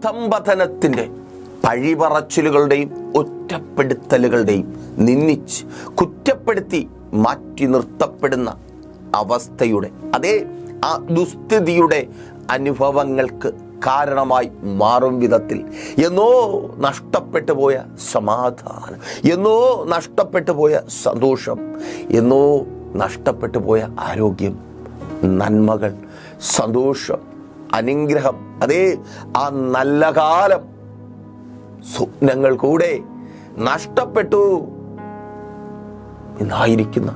അധംപതനത്തിൻ്റെ പഴിപറച്ചിലുകളുടെയും ഒറ്റപ്പെടുത്തലുകളുടെയും നിന്ദിച്ച് കുറ്റപ്പെടുത്തി മാറ്റി നിർത്തപ്പെടുന്ന അവസ്ഥയുടെ അതേ ആ ദുസ്ഥിതിയുടെ അനുഭവങ്ങൾക്ക് കാരണമായി മാറും വിധത്തിൽ എന്നോ നഷ്ടപ്പെട്ടു പോയ സമാധാനം, എന്നോ നഷ്ടപ്പെട്ടു പോയ സന്തോഷം, എന്നോ നഷ്ടപ്പെട്ടു പോയ ആരോഗ്യം, നന്മകൾ, സന്തോഷം, അനുഗ്രഹം, അതേ ആ നല്ല കാലം, സ്വപ്നങ്ങൾ കൂടെ നഷ്ടപ്പെട്ടു എന്നായിരിക്കുന്ന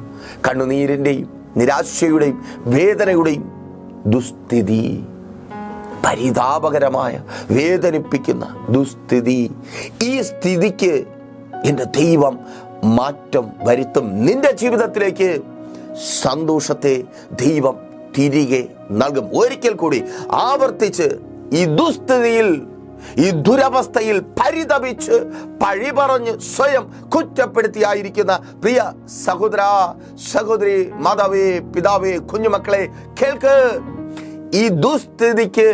കണ്ണുനീരിൻ്റെയും നിരാശയുടെയും വേദനയുടെയും ദുസ്ഥിതി, പരിതാപകരമായ വേദനിപ്പിക്കുന്ന ദുസ്ഥിതി, ഈ സ്ഥിതിക്ക് എൻ്റെ ദൈവം മാറ്റം വരുത്തും. നിന്റെ ജീവിതത്തിലേക്ക് സന്തോഷത്തെ ദൈവം തിരികെ നൽകും. ഒരിക്കൽ കൂടി ആവർത്തിച്ച് ഈ ദുസ്ഥിതിയിൽ, ഈ ദുരവസ്ഥയിൽ പരിതപിച്ച് പഴി പറഞ്ഞ് സ്വയം കുറ്റപ്പെടുത്തിയായിരിക്കുന്ന പ്രിയ സഹോദര സഹോദരി, മാതാവേ, പിതാവേ, കുഞ്ഞുമക്കളെ കേൾക്ക്. ഈ ദുസ്ഥിതിക്ക്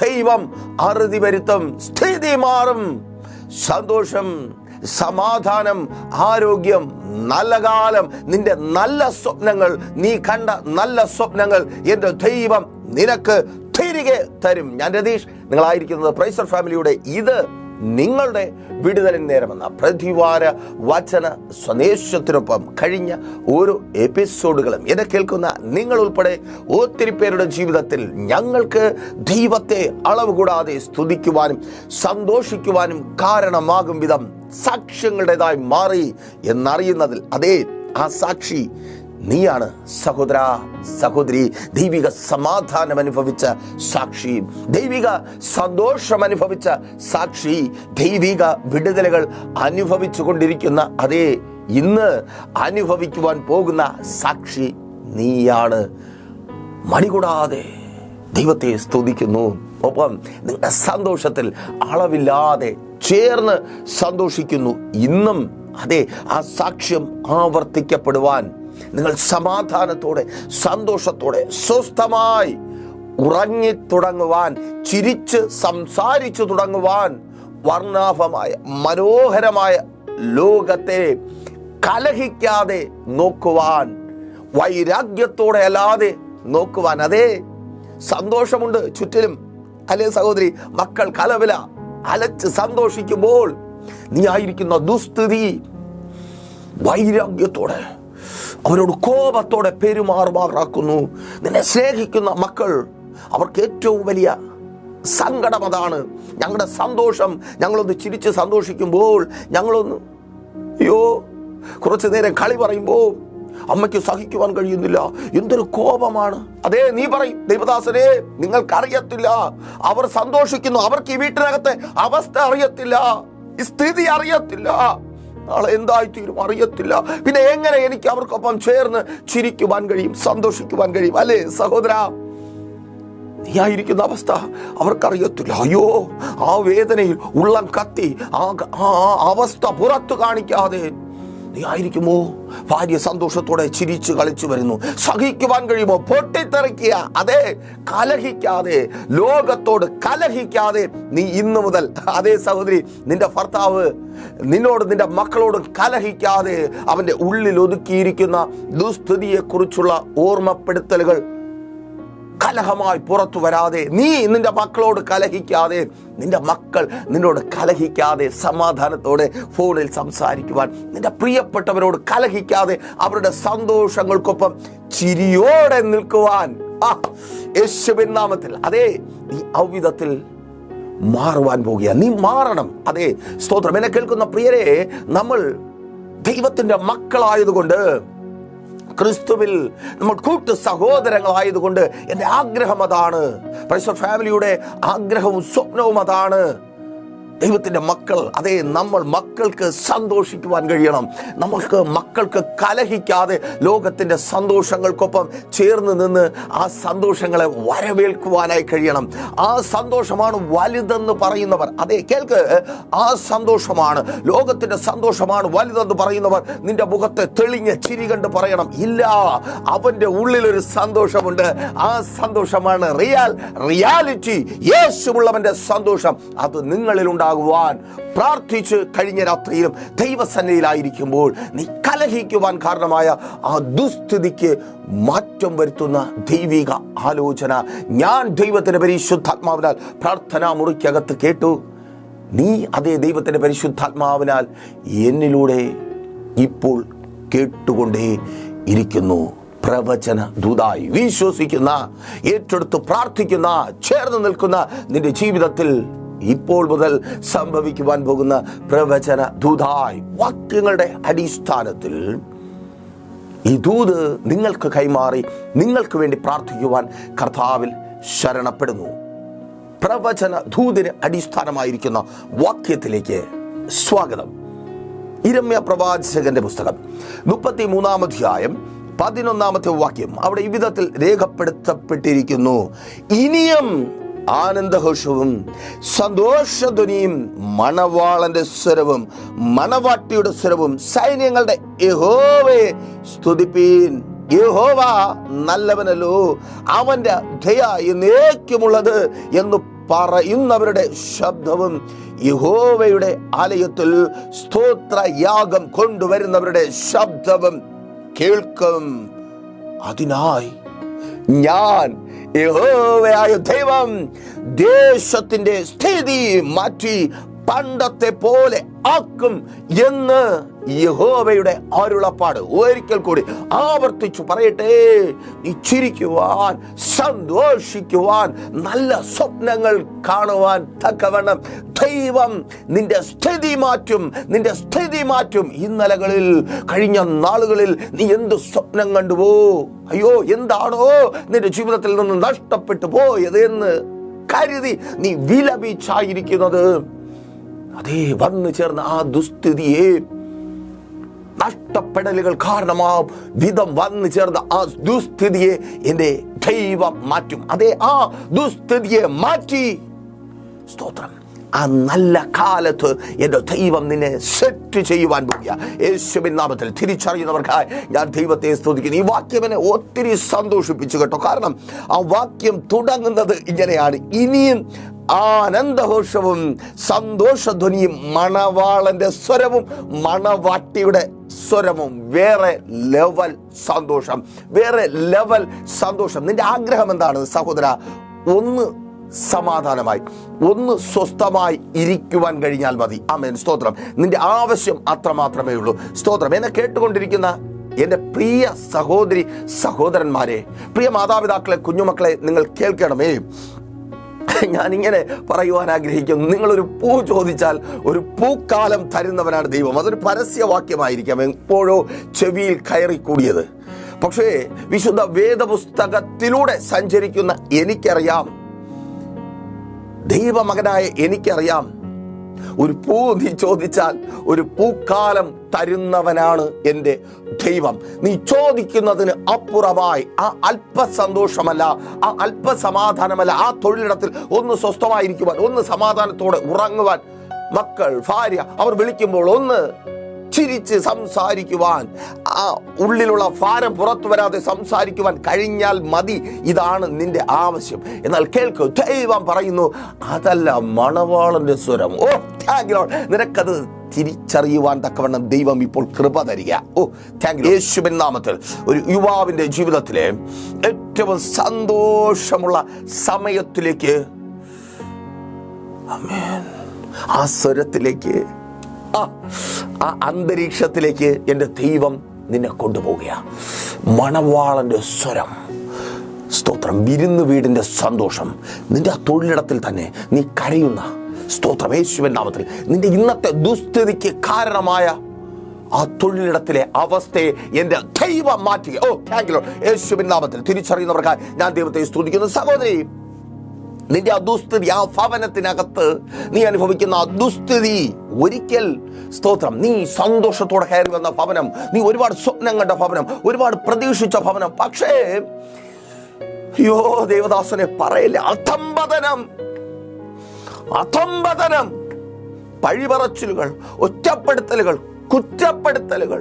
ദൈവം അറുതി വരുത്തും. സ്ഥിതി മാറും. സന്തോഷം, സമാധാനം, ആരോഗ്യം, നല്ല കാലം, നിന്റെ നല്ല സ്വപ്നങ്ങൾ, നീ കണ്ട നല്ല സ്വപ്നങ്ങൾ എൻ്റെ ദൈവം നിനക്ക് തിരികെ തരും. ഞാൻ രതീഷ്, നിങ്ങളായിരിക്കുന്നത് പ്രൈസർ ഫാമിലിയുടെ ഇത് നിങ്ങളുടെ വിടുതലിന് നേരമെന്ന പ്രതിവാര വചന സന്ദേശത്തിനൊപ്പം കഴിഞ്ഞ ഓരോ എപ്പിസോഡുകളും എന്നെ കേൾക്കുന്ന നിങ്ങൾ ഉൾപ്പെടെ ഒത്തിരി പേരുടെ ജീവിതത്തിൽ ഞങ്ങൾക്ക് ദൈവത്തെ അളവ് കൂടാതെ സ്തുതിക്കുവാനും സന്തോഷിക്കുവാനും കാരണമാകും വിധം സാക്ഷ്യങ്ങളുടേതായി മാറി എന്നറിയുന്നതിൽ അതേ ആ സാക്ഷി നീയാണ് സഹോദര സഹോദരി. ദൈവിക സമാധാനം അനുഭവിച്ച സാക്ഷി, ദൈവിക സന്തോഷം അനുഭവിച്ച സാക്ഷി, ദൈവിക വിടുതലുകൾ അനുഭവിച്ചു കൊണ്ടിരിക്കുന്ന അതേ ഇന്ന് അനുഭവിക്കുവാൻ പോകുന്ന സാക്ഷി നീയാണ്. മടികൂടാതെ ദൈവത്തെ സ്തുതിക്കുന്നു. ഒപ്പം നിങ്ങളുടെ സന്തോഷത്തിൽ അളവില്ലാതെ ചേർന്ന് സന്തോഷിക്കുന്നു. ഇന്നും അതെ ആ സാക്ഷ്യം ആവർത്തിക്കപ്പെടുവാൻ നിങ്ങൾ സമാധാനത്തോടെ സന്തോഷത്തോടെ സ്വസ്ഥമായി ഉറങ്ങി തുടങ്ങുവാൻ, ചിരിച്ച് സംസാരിച്ചു തുടങ്ങുവാൻ, വർണ്ണാഭമായ മനോഹരമായ ലോകത്തെ കലഹിക്കാതെ നോക്കുവാൻ, വൈരാഗ്യത്തോടെ അല്ലാതെ നോക്കുവാൻ. അതേ സന്തോഷമുണ്ട് ചുറ്റിലും, അല്ലേ സഹോദരി? മക്കൾ കലവില അലച്ച് സന്തോഷിക്കുമ്പോൾ നീ ആയിരിക്കുന്ന ദുസ്ഥിതി വൈരാഗ്യത്തോടെ അവരോട് കോപത്തോടെ പെരുമാറുമാറാക്കുന്നു. നിന്നെ സ്നേഹിക്കുന്ന മക്കൾ, അവർക്ക് ഏറ്റവും വലിയ സങ്കടം അതാണ്. ഞങ്ങളുടെ സന്തോഷം, ഞങ്ങളൊന്ന് ചിരിച്ച് സന്തോഷിക്കുമ്പോൾ, ഞങ്ങളൊന്ന് കുറച്ചു നേരം കളി പറയുമ്പോൾ അമ്മയ്ക്ക് സഹിക്കുവാൻ കഴിയുന്നില്ല. എന്തൊരു കോപമാണ്. അതേ നീ പറയും, ദൈവദാസനെ നിങ്ങൾക്കറിയത്തില്ല, അവർ സന്തോഷിക്കുന്നു, അവർക്ക് ഈ വീട്ടിനകത്തെ അവസ്ഥ അറിയത്തില്ല, ഈ സ്ഥിതി അറിയത്തില്ല, നാളെ എന്തായിത്തീരും അറിയത്തില്ല. പിന്നെ എങ്ങനെ എനിക്ക് അവർക്കൊപ്പം ചേർന്ന് ചിരിക്കുവാൻ കഴിയും, സന്തോഷിക്കുവാൻ കഴിയും? അല്ലേ സഹോദര, നീ ആയിരിക്കുന്ന അവസ്ഥ അവർക്കറിയത്തില്ല. അയ്യോ, ആ വേദനയിൽ ഉള്ളം കത്തി ആ അവസ്ഥ പുറത്തു കാണിക്കാതെ നീ ആയിരിക്കുമോ? ഭാര്യ സന്തോഷത്തോടെ ചിരിച്ചു കളിച്ചു വരുന്നു, സഹിക്കുവാൻ കഴിയുമോ? പൊട്ടിത്തെറിക്കുക. അതേ കലഹിക്കാതെ, ലോകത്തോട് കലഹിക്കാതെ നീ ഇന്നു മുതൽ അതേ സഹോദരി, നിന്റെ ഭർത്താവ് നിന്നോട് നിന്റെ മക്കളോട് കലഹിക്കാതെ അവന്റെ ഉള്ളിൽ ഒതുക്കിയിരിക്കുന്ന ദുസ്ഥിതിയെക്കുറിച്ചുള്ള ഓർമ്മപ്പെടുത്തലുകൾ കലഹമായി പുറത്തു വരാതെ, നീ നിന്റെ മക്കളോട് കലഹിക്കാതെ, നിന്റെ മക്കൾ നിന്നോട് കലഹിക്കാതെ സമാധാനത്തോടെ ഫോണിൽ സംസാരിക്കുവാൻ, നിന്റെ പ്രിയപ്പെട്ടവരോട് കലഹിക്കാതെ അവരുടെ സന്തോഷങ്ങൾക്കൊപ്പം ചിരിയോടെ നിൽക്കുവാൻ യേശുവിൻ നാമത്തിൽ അതേ നീ ഔവിധത്തിൽ മാറുവാൻ പോകുക. നീ മാറണം. അതേ സ്തോത്രം. എന്നെ കേൾക്കുന്ന പ്രിയരെ, നമ്മൾ ദൈവത്തിന്റെ മക്കളായതുകൊണ്ട്, ക്രിസ്തുവിൽ നമ്മൾ കൂട്ടു സഹോദരങ്ങളായതുകൊണ്ട് എൻ്റെ ആഗ്രഹം അതാണ്. പ്രൈസർ ഫാമിലിയുടെ ആഗ്രഹവും സ്വപ്നവും അതാണ്. ദൈവത്തിൻ്റെ മക്കൾ, അതേ നമ്മൾ മക്കൾക്ക് സന്തോഷിക്കുവാൻ കഴിയണം. മക്കൾക്ക് കലഹിക്കാതെ ലോകത്തിൻ്റെ സന്തോഷങ്ങൾക്കൊപ്പം ചേർന്ന് നിന്ന് ആ സന്തോഷങ്ങളെ വരവേൽക്കുവാനായി കഴിയണം. ആ സന്തോഷമാണ് വലുതെന്ന് പറയുന്നവർ, അതേ കേൾക്ക്, ആ സന്തോഷമാണ്, ലോകത്തിൻ്റെ സന്തോഷമാണ് വലുതെന്ന് പറയുന്നവർ നിന്റെ മുഖത്തെ തെളിഞ്ഞ ചിരി കണ്ട് പറയണം, ഇല്ല, അവൻ്റെ ഉള്ളിലൊരു സന്തോഷമുണ്ട്. ആ സന്തോഷമാണ് റിയാലിറ്റി, യേശുവുള്ളവൻ്റെ സന്തോഷം. അത് നിങ്ങളിലുണ്ട് പ്രാർത്ഥിച്ച് കഴിഞ്ഞ രാത്രിയിലും ദൈവസന്നിധിയിലായിരിക്കുമ്പോൾ നീ കലഹിക്കുവാൻ കാരണമായ ആ ദുസ്ഥിതിക്ക് മാറ്റം വരുത്തുന്ന ദൈവിക ആലോചന ഞാൻ ദൈവത്തിന്റെ പരിശുദ്ധാത്മാവിനാൽ പ്രാർത്ഥനാ മുറിക്കകത്ത് കേട്ടു. നീ അതേ ദൈവത്തിന്റെ പരിശുദ്ധാത്മാവിനാൽ എന്നിലൂടെ ഇപ്പോൾ കേട്ടുകൊണ്ടേ ഇരിക്കുന്നു. പ്രവചന ദൂതായി വിശ്വസിക്കുന്ന, ഏറ്റെടുത്ത് പ്രാർത്ഥിക്കുന്ന, ചേർന്ന് നിൽക്കുന്ന നിന്റെ ജീവിതത്തിൽ ഇപ്പോൾ മുതൽ സംഭവിക്കുവാൻ പോകുന്ന പ്രവചന ദൂതായി വാക്യങ്ങളുടെ അടിസ്ഥാനത്തിൽ ഈ ദൂത് നിങ്ങൾക്ക് കൈമാറി നിങ്ങൾക്ക് വേണ്ടി പ്രാർത്ഥിക്കുവാൻ കർത്താവിൽ ശരണപ്പെടുന്നു. പ്രവചന ദൂതിന് അടിസ്ഥാനമായിരിക്കുന്ന വാക്യത്തിലേക്ക് സ്വാഗതം. യിരെമ്യാ പ്രവാചകന്റെ പുസ്തകം 33-ാം അധ്യായം 11-ാമത്തെ വാക്യം. അവിടെ ഈ വിധത്തിൽ രേഖപ്പെടുത്തപ്പെട്ടിരിക്കുന്നു: ഇനിയും ആനന്ദഘോഷവും സന്തോഷധ്വനിയും മണവാളന്റെ സ്വരവും മണവാട്ടിയുടെ സ്വരവും സൈന്യങ്ങളുടെ യഹോവയെ സ്തുതിപ്പീൻ. യഹോവ നല്ലവനല്ലോ, അവന്റെ ദയ എന്നേക്കുമുള്ളത് എന്ന് പറയുന്നവരുടെ ശബ്ദവും യഹോവയുടെ ആലയത്തിൽ സ്തോത്രയാഗം കൊണ്ടുവരുന്നവരുടെ ശബ്ദവും കേൾക്കും. അതിനായി ഞാൻ യഹോവയായ ദൈവം ദേശത്തിന്റെ സ്ഥിതി മാറ്റി പണ്ടത്തെ പോലെ ആക്കും എന്ന് യഹോവയുടെ അരുളപ്പാട്. ഒരിക്കൽ കൂടി ആവർത്തിച്ചു പറയട്ടെ, നീ ചിരിക്കുവാൻ, സന്തോഷിക്കുവാൻ, നല്ല സ്വപ്നങ്ങൾ കാണുവാൻ തക്കവണ്ണം ദൈവം നിന്റെ സ്ഥിതി മാറ്റും, നിന്റെ സ്ഥിതി മാറ്റും. ഇന്നലകളിൽ, കഴിഞ്ഞ നാളുകളിൽ നീ എന്ത് സ്വപ്നം കണ്ടുവോ, അയ്യോ എന്താണോ നിന്റെ ജീവിതത്തിൽ നിന്ന് നഷ്ടപ്പെട്ടു പോയത് എന്ന് കരുതി നീ വിലപിച്ചായിരിക്കുന്നത്, അതേ വന്നു ചേർന്ന ആ ദുസ്ഥിതിയെ, നഷ്ടപ്പെടലുകൾ കാരണമാവും വിധം വന്നു ചേർന്ന ആ ദുസ്ഥിതിയെ എൻ്റെ ദൈവം മാറ്റും. അതേ ആ ദുസ്ഥിതിയെ മാറ്റി, സ്തോത്രം, ആ നല്ല കാലത്ത് എൻ്റെ ദൈവം നിന്നെ സെറ്റ് ചെയ്യുവാൻ പോകുക. യേശുവിൻ നാമത്തിൽ തിരിച്ചറിയുന്നവർക്കായി ഞാൻ ദൈവത്തെ സ്തുതിക്കുന്നു. ഈ വാക്യം എന്നെ ഒത്തിരി സന്തോഷിപ്പിച്ചു കേട്ടോ. കാരണം ആ വാക്യം തുടങ്ങുന്നത് ഇങ്ങനെയാണ്: ഇനിയും ആനന്ദഘോഷവും സന്തോഷധ്വനിയും മണവാളന്റെ സ്വരവും മണവാട്ടിയുടെ സ്വരവും. വേറെ ലെവൽ സന്തോഷം, വേറെ ലെവൽ സന്തോഷം. നിന്റെ ആഗ്രഹം എന്താണ് സഹോദര? ഒന്ന് സമാധാനമായി, ഒന്ന് സ്വസ്ഥമായി ഇരിക്കുവാൻ കഴിഞ്ഞാൽ മതി. ആമേൻ, സ്തോത്രം. നിന്റെ ആവശ്യം അത്രമാത്രമേ ഉള്ളൂ. സ്തോത്രം. എന്നെ കേട്ടുകൊണ്ടിരിക്കുന്ന എൻ്റെ പ്രിയ സഹോദരി സഹോദരന്മാരെ, പ്രിയ മാതാപിതാക്കളെ, കുഞ്ഞുമക്കളെ, നിങ്ങൾ കേൾക്കണമേ. ഞാനിങ്ങനെ പറയുവാൻ ആഗ്രഹിക്കുന്നു. നിങ്ങളൊരു പൂ ചോദിച്ചാൽ ഒരു പൂക്കാലം തരുന്നവനാണ് ദൈവം. അതൊരു പരസ്യവാക്യമായിരിക്കാം, എപ്പോഴോ ചെവിയിൽ കയറിക്കൂടിയത്. പക്ഷേ വിശുദ്ധ വേദപുസ്തകത്തിലൂടെ സഞ്ചരിക്കുന്ന എനിക്കറിയാം, ദൈവമകനായ എനിക്കറിയാം, ഒരു പൂ നീ ചോദിച്ചാൽ ഒരു പൂക്കാലം തരുന്നവനാണ് എൻ്റെ ദൈവം. നീ ചോദിക്കുന്നതിന് അപ്പുറമായി ആ അല്പസന്തോഷമല്ല, ആ അല്പസമാധാനമല്ല, ആ തൊഴിലിടത്തിൽ ഒന്ന് സ്വസ്ഥമായിരിക്കുവാൻ, ഒന്ന് സമാധാനത്തോടെ ഉറങ്ങുവാൻ, മക്കൾ, ഭാര്യ അവർ വിളിക്കുമ്പോൾ ഒന്ന് ചിരിച്ച് സംസാരിക്കുവാൻ, ആ ഉള്ളിലുള്ള ഭാരം പുറത്തു വരാതെ സംസാരിക്കുവാൻ കഴിഞ്ഞാൽ മതി. ഇതാണ് നിന്റെ ആവശ്യം. എന്നാൽ കേൾക്കൂ, ദൈവം പറയുന്നു, അതല്ല മണവാളന്റെ സ്വരം. ഓ താങ്ക് യു ലോർഡ്. നിനക്കത് തിരിച്ചറിയുവാൻ തക്കവണ്ണം ദൈവം ഇപ്പോൾ കൃപ തരിക. ഓ താങ്ക് യു. യേശുവിൻ നാമത്തിൽ ഒരു യുവാവിന്റെ ജീവിതത്തിലെ ഏറ്റവും സന്തോഷമുള്ള സമയത്തിലേക്ക്, ആമേൻ, ആ സ്വരത്തിലേക്ക്, ആ അന്തരീക്ഷത്തിലേക്ക് എൻ്റെ ദൈവം നിന്നെ കൊണ്ടുപോവുക. മണവാളന്റെ സ്വരം, സ്തോത്രം. വിരുന്ന് വീടിൻ്റെ സന്തോഷം. നിന്റെ ആ തൊഴിലിടത്തിൽ തന്നെ നീ കരയുന്ന, സ്തോത്രം, യേശുവിൻ നാമത്തിൽ നിന്റെ ഇന്നത്തെ ദുസ്ഥിതിക്ക് കാരണമായ ആ തൊഴിലിടത്തിലെ അവസ്ഥയെ എൻ്റെ ദൈവം മാറ്റുക. ഓ താങ്ക് യു ലോർഡ്. യേശുവിൻ നാമത്തിൽ തിരിച്ചറിയുന്നവർക്കായി ഞാൻ ദൈവത്തെ സ്തുതിക്കുന്നു. സഹോദരി, നിന്റെ അദുസ്ഥിതി, ആ ഭവനത്തിനകത്ത് നീ അനുഭവിക്കുന്ന അദുസ്ഥിതി ഒരിക്കൽ സ്തോത്രം നീ സന്തോഷത്തോടെ കയറി വന്ന ഭവനം, നീ ഒരുപാട് സ്വപ്നം കണ്ട ഭവനം, ഒരുപാട് പ്രതീക്ഷിച്ച ഭവനം. പക്ഷേ അയ്യോ ദേവദാസനെ പറയില്ല, അധംപതനം, പഴിപറച്ചിലുകൾ, ഒറ്റപ്പെടുത്തലുകൾ, കുറ്റപ്പെടുത്തലുകൾ.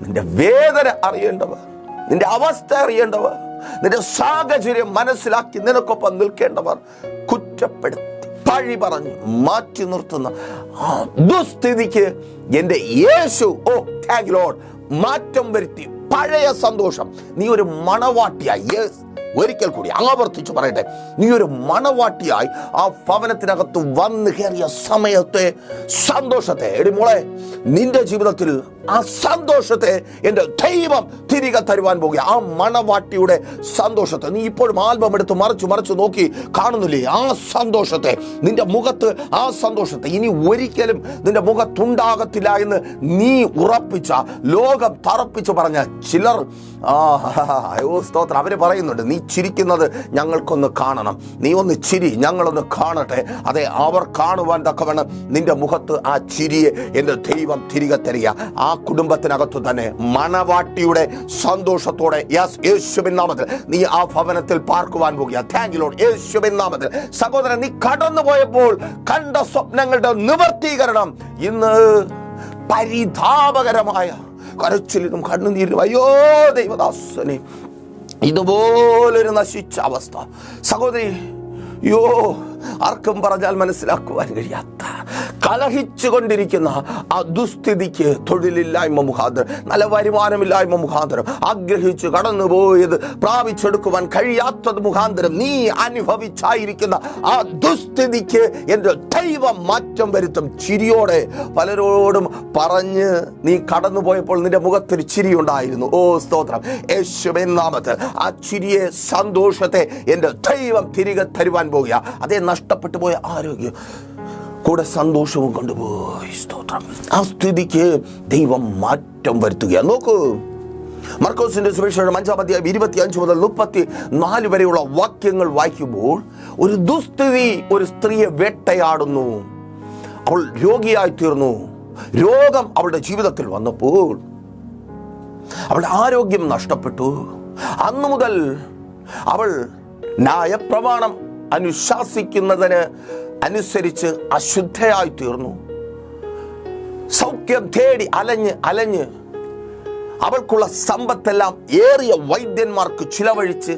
നിന്റെ വേദന അറിയേണ്ടവർ, നിന്റെ അവസ്ഥ അറിയേണ്ടവർ, നിന്റെ സാഹചര്യം മനസ്സിലാക്കി നിനക്കൊപ്പം നിൽക്കേണ്ടവർ കുറ്റപ്പെടുത്തി പഴി പറഞ്ഞ് മാറ്റി നിർത്തുന്ന ആ ദുസ്ഥിതിക്ക് എൻ്റെ യേശു താങ്ക് ലോർഡ് മാറ്റം വരുത്തി പഴയ സന്തോഷം. നീ ഒരു മണവാട്ടിയായി, ഒരിക്കൽ കൂടി ആവർത്തിച്ചു പറയട്ടെ, നീ ഒരു മണവാട്ടിയായി ആ ഭവനത്തിനകത്ത് വന്ന് കയറിയ സമയത്തെ സന്തോഷത്തെ, എടി മോളെ, നിന്റെ ജീവിതത്തിൽ ആ സന്തോഷത്തെ എൻ്റെ ദൈവം തിരികെ തരുവാൻ പോകുക. ആ മണവാട്ടിയുടെ സന്തോഷത്തെ നീ ഇപ്പോഴും ആൽബം എടുത്ത് മറിച്ചു നോക്കി കാണുന്നില്ലേ? ആ സന്തോഷത്തെ, നിന്റെ മുഖത്ത് ആ സന്തോഷത്തെ ഇനി ഒരിക്കലും നിന്റെ മുഖത്തുണ്ടാകത്തില്ല എന്ന് നീ ഉറപ്പിച്ച, ലോകം തറപ്പിച്ചു പറഞ്ഞ ചിലർ സ്തോത്രം, അവര് പറയുന്നുണ്ട്, നീ ചിരിക്കുന്നത് ഞങ്ങൾക്കൊന്ന് കാണണം, നീ ഒന്ന് ചിരി, ഞങ്ങളൊന്ന് കാണട്ടെ. അതെ, അവർ കാണുവാൻ തക്കവണ്ണം നിന്റെ മുഖത്ത് ആ ചിരിയെ എൻ്റെ ദൈവം തിരികെ തരിക. ആ കുടുംബത്തിനകത്ത് തന്നെ മണവാട്ടിയുടെ സന്തോഷത്തോടെ യേശുവിൻ നാമത്തിൽ നീ ആ ഭവനത്തിൽ പാർക്കുവാൻ പോകുക. താങ്ക് യു ലോർഡ്, യേശുവിൻ നാമത്തിൽ. സഹോദരൻ, നീ കടന്നു പോയപ്പോൾ കണ്ട സ്വപ്നങ്ങളുടെ നിവർത്തീകരണം ഇന്ന് പരിതാപകരമായ കരച്ചിലിനും കണ്ണുനീരിനും, അയ്യോ ദൈവദാസനെ, ഇതുപോലൊരു നശിച്ച അവസ്ഥ സഹോദരി, അയ്യോ ആർക്കും പറഞ്ഞാൽ മനസ്സിലാക്കുവാൻ കഴിയാത്ത, കലഹിച്ചു കൊണ്ടിരിക്കുന്ന ആ ദുസ്ഥിതിക്ക് തൊഴിലില്ലായ്മ മുഖാന്തരം, നല്ല വരുമാനമില്ലായ്മ മുഖാന്തരം, ആഗ്രഹിച്ചു കടന്നുപോയത് പ്രാപിച്ചെടുക്കുവാൻ കഴിയാത്തത് മുഖാന്തരം നീ അനുഭവിച്ചായിരിക്കുന്ന ആ ദുസ്ഥിതിക്ക് എൻ്റെ ദൈവം മാറ്റം വരുത്തും. ചിരിയോടെ പലരോടും പറഞ്ഞ് നീ കടന്നുപോയപ്പോൾ നിന്റെ മുഖത്തൊരു ചിരി ഉണ്ടായിരുന്നു. സ്തോത്രം, യേശുവിൻ നാമത്തിൽ ആ ചിരിയെ, സന്തോഷത്തെ എൻ്റെ ദൈവം തിരികെ തരുവാൻ പോകുക. അതേ, നഷ്ടപ്പെട്ടു പോയ ആരോഗ്യം കൂടെ സന്തോഷവും കൊണ്ടുപോയി. സ്തോത്രം, ആ സ്ഥിതിക്ക് ദൈവം മാറ്റം വരുത്തുക. നോക്കൂ, മർക്കോസിന്റെ സുവിശേഷം 5-ാം അധ്യായം 25 മുതൽ 34 വരെയുള്ള വാക്യങ്ങൾ വായിക്കുമ്പോൾ, ഒരു ദുസ്ഥിതി ഒരു സ്ത്രീയെ വേട്ടയാടുന്നു. അവൾ രോഗിയായി തീർന്നു. രോഗം അവളുടെ ജീവിതത്തിൽ വന്നപ്പോൾ അവളുടെ ആരോഗ്യം നഷ്ടപ്പെട്ടു. അന്നു മുതൽ അവൾ ന്യായപ്രമാണം അനുശാസിക്കുന്നതിന് അനുസരിച്ച് അശുദ്ധയായി തീർന്നു. സൗഖ്യം തേടി അലഞ്ഞ് അവൾക്കുള്ള സമ്പത്തെല്ലാം ഏറിയ വൈദ്യന്മാർക്ക് ചിലവഴിച്ച്